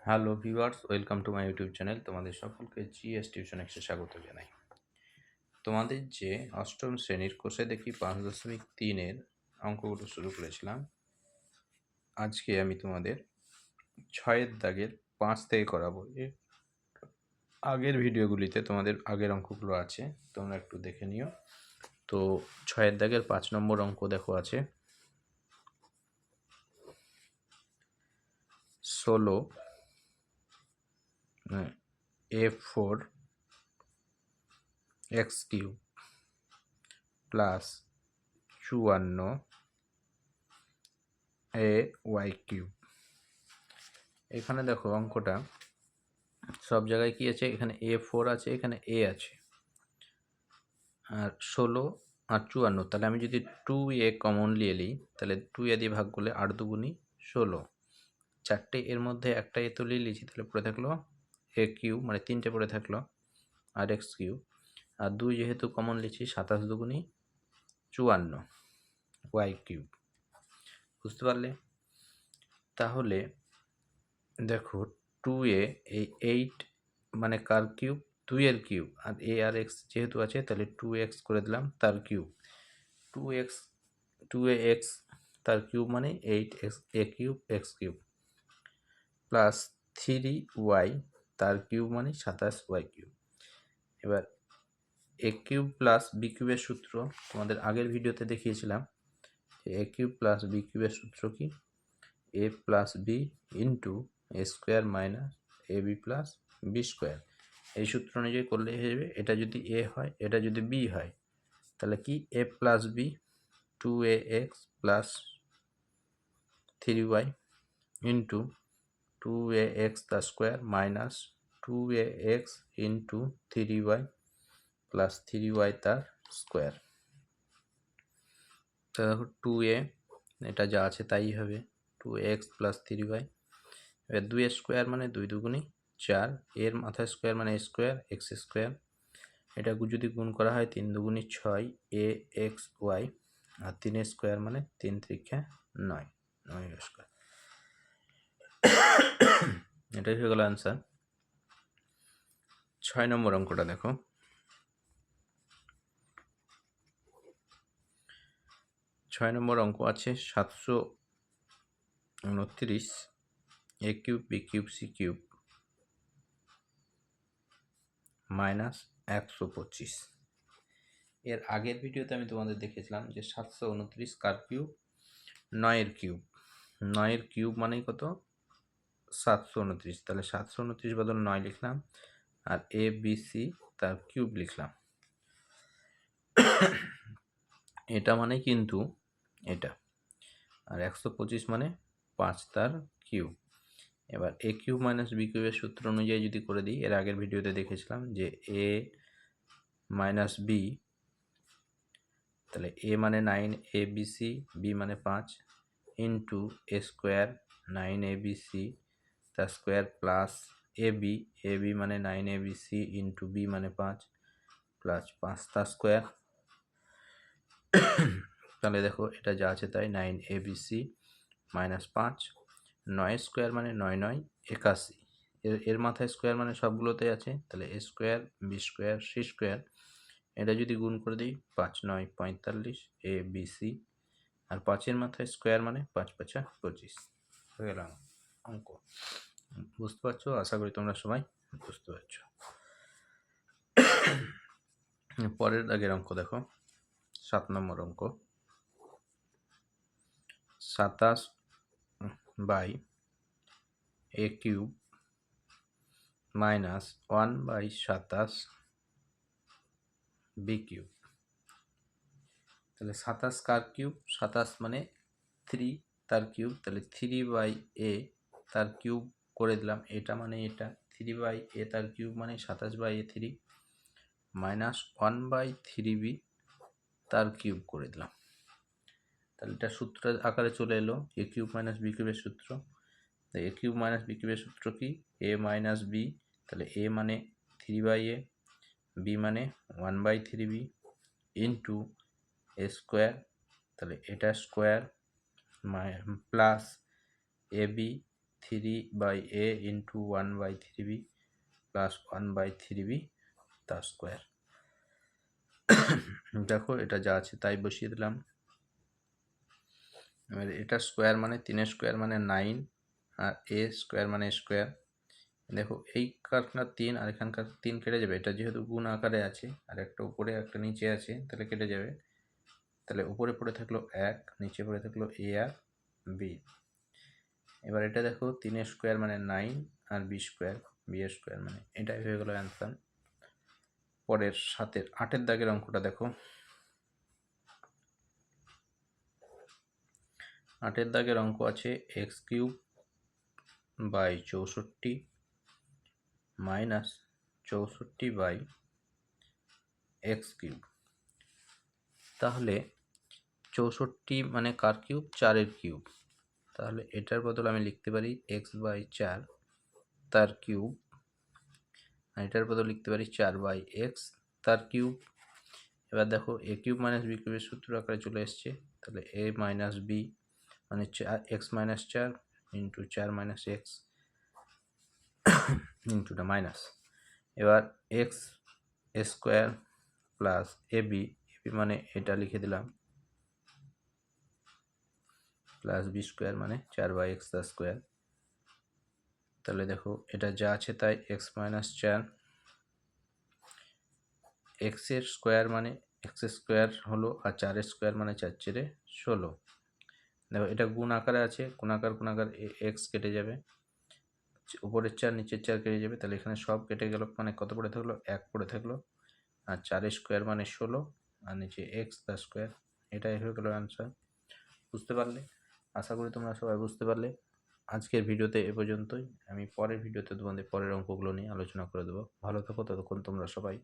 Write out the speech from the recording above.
Hello viewers, welcome to my YouTube channel. তোমাদের সকলকে GS tuition এক্সে স্বাগত জানাই। তোমাদের যে অষ্টম শ্রেণীর কোষে দেখি 5.3-এর অঙ্কগুলো শুরু করেছিলাম, আজকে আমি তোমাদের 6-এর দাগের 5 থেকে করাবো। এর আগের ভিডিওগুলিতে তোমাদের আগের অঙ্কগুলো আছে, তোমরা একটু দেখে নিও। তো 6-এর দাগের 5 নম্বর অঙ্ক দেখো আছে 16 a4 x³ প্লাস 54 ay³। এখানে দেখো অঙ্কটা সব জায়গায় কি আছে, এখানে a4 আছে, এখানে a আছে, আর 16 আর 54। তাহলে আমি যদি 2a কমন নিয়ে নিই, তাহলে 2a দিয়ে ভাগ করলে 8 দুগুণি 16, চারটে এর মধ্যে একটা এ তো নিয়ে নিয়েছি, তাহলে পড়ে থাকলো a³ মানে 3টে পড়ে থাকলো, আর x³, আর 2 যেহেতু কমন নিয়েছি 27 দুগুণি 54 y³। বুঝতে পারলে? তাহলে দেখো 2a এই 8 মানে কার কিউব, 2 এর কিউব, আর a আর x যেহেতু আছে তাহলে 2x করে দিলাম তার কিউব, 2ax তার কিউব মানে 8x a³ প্লাস 3y তার কিউব মানে 27y³। এবার a³ প্লাস b³ সূত্র তোমাদের আগের ভিডিওতে দেখিয়েছিলাম যে a³ প্লাস b³ সূত্র কি, a plus B into a square minus A B plus B square. এই সূত্র অনুযায়ী করলে হয়ে যাবে, এটা যদি a হয় এটা যদি b হয় তাহলে কি a plus B 2ax plus 3y into 2ax তার square minus 2ax into 3y plus 3y তার স্কোয়ার। তো দেখো 2a এটা যা আছে তাই হবে 2x প্লাস 3y। এবার 2 স্কোয়ার মানে 2 দুগুণি 4, এর মাথায় স্কোয়ার মানে স্কোয়ার এক্স স্কোয়ার, এটা যদি গুণ করা হয় 3 দুগুণি 6 এ এক্স ওয়াই, আর 3 স্কোয়ার মানে 3 ত্রিক্ষা 9, 9 স্কোয়ার। এটাই হয়ে গেল অ্যান্সার। 6 নম্বর অঙ্কটা দেখো, ছয় নম্বর অঙ্ক আছে 729 a³ b³ c³ মাইনাস 125। এর আগের ভিডিওতে আমি তোমাদের দেখেছিলাম যে 729 কার কিউব, 9-এর কিউব, 9-এর কিউব মানেই কত 729, তাহলে 729 বদল 9 লিখলাম, আর এ বি সি তার কিউব লিখলাম। এটা মানে কিন্তু এটা, আর 125 মানে 5 তার কিউব। এবার a³ মাইনাস b³ সূত্র অনুযায়ী যদি করে দিই, এর আগের ভিডিওতে দেখেছিলাম যে a মাইনাস বি, তাহলে a মানে 9 abc, b মানে 5 ইন্টু a স্কোয়ার 9 abc তার স্কোয়ার প্লাস ab মানে 9 abc ইন্টু b মানে 5 প্লাস 5 তার স্কোয়ার। তাহলে দেখো এটা যা আছে তাই 9 abc মাইনাস 5, 9 স্কোয়ার মানে 9 9 81, এর মাথায় স্কোয়ার মানে সবগুলোতেই আছে, তাহলে a square B square C square, এটা যদি গুণ করে দিই 5 9 45 এ বি সি, আর 5-এর মাথায় স্কোয়ার মানে 5 5 25 হয়ে গেল অঙ্ক। বুঝতে পারছো? আশা করি তোমরা সবাই বুঝতে পারছো। পরের আগের অঙ্ক দেখো 7 নম্বর অঙ্ক 27 by a³ minus 1 by 27 b³। তাহলে 27 কার কিউব, 27 মানে 3 তার কিউব, তাহলে 3 বাই এ তার কিউব করে দিলাম, এটা মানে এটা 3 বাই এ তার কিউব মানে 27 by a³ minus 1 by 3b তার কিউব করে দিলাম। তাহলে এটা সূত্রের আকারে চলে এলো a³ মাইনাস b³ সূত্র। a³ মাইনাস b³ সূত্র কি, a মাইনাস বি, তাহলে a মানে 3 বাই এ, বি মানে 1 by 3b into A square, তাহলে এটা square plus a b 3/a into 1/3b plus 1/3b তার স্কোয়ার। দেখো এটা যা আছে তাই বসিয়ে দিলাম। এবার এটা স্কোয়ার মানে 3 স্কোয়ার মানে 9, আর এ স্কোয়ার মানে স্কোয়ার। দেখো এইখানকার 3 আর এখানকার 3 কেটে যাবে, এটা যেহেতু গুণ আকারে আছে আর একটা উপরে একটা নিচে আছে, তাহলে কেটে যাবে। তাহলে উপরে পড়ে থাকলো 1, নিচে পড়ে থাকলো এ আর বি। এবার এটা দেখো 3 স্কোয়ার মানে 9 আর বি স্কোয়ার, বি স্কোয়ার মানে এটাই হয়ে গেল অ্যান্সার। পরের 8এর দাগের অঙ্কটা দেখো। 8এর দাগের অঙ্ক আছে x³ বাই 64 মাইনাস 64/x³। তাহলে 64 মানে কার কিউব? 4-এর কিউব। তাহলে এটার বদলে আমি লিখতে পারি x/4 তার কিউব, আর এটার বদলে লিখতে পারি 4/x তার কিউব। এবার দেখো a³ মাইনাস b³ সূত্র আকারে চলে এসছে, তাহলে a মাইনাস b মানে x minus 4 into 4 minus x ইন্টুটা মাইনাস। এবার এক্স স্কোয়ার প্লাস এবি মানে এটা লিখে দিলাম, প্লাস বি স্কোয়ার মানে 4/x তার স্কোয়ার। তাহলে দেখো এটা যা আছে তাই এক্স মাইনাস 4, এক্সের স্কোয়ার মানে এক্স স্কোয়ার হলো, আর 4-এর স্কোয়ার মানে 4×4=16। দেখো এটা গুণ আকারে আছে, গুণাকার এক্স কেটে যাবে, উপরের 4 নিচের 4 কেটে যাবে, তাহলে এখানে সব কেটে গেল, মানে কত পড়ে থাকলো? 1 পড়ে থাকলো। আর 4-এর স্কোয়ার মানে 16, আর নিচে এক্স তার স্কোয়ার। এটাই হয়ে গেল অ্যান্সার। বুঝতে পারলে? আশা করি তোমরা সবাই বুঝতে পারলে। আজকের ভিডিওতে এ পর্যন্তই। আমি পরের ভিডিওতে তোমাদের পরের অঙ্কগুলো নিয়ে আলোচনা করে দেবো। ভালো থাকো, ততক্ষণ তোমরা সবাই।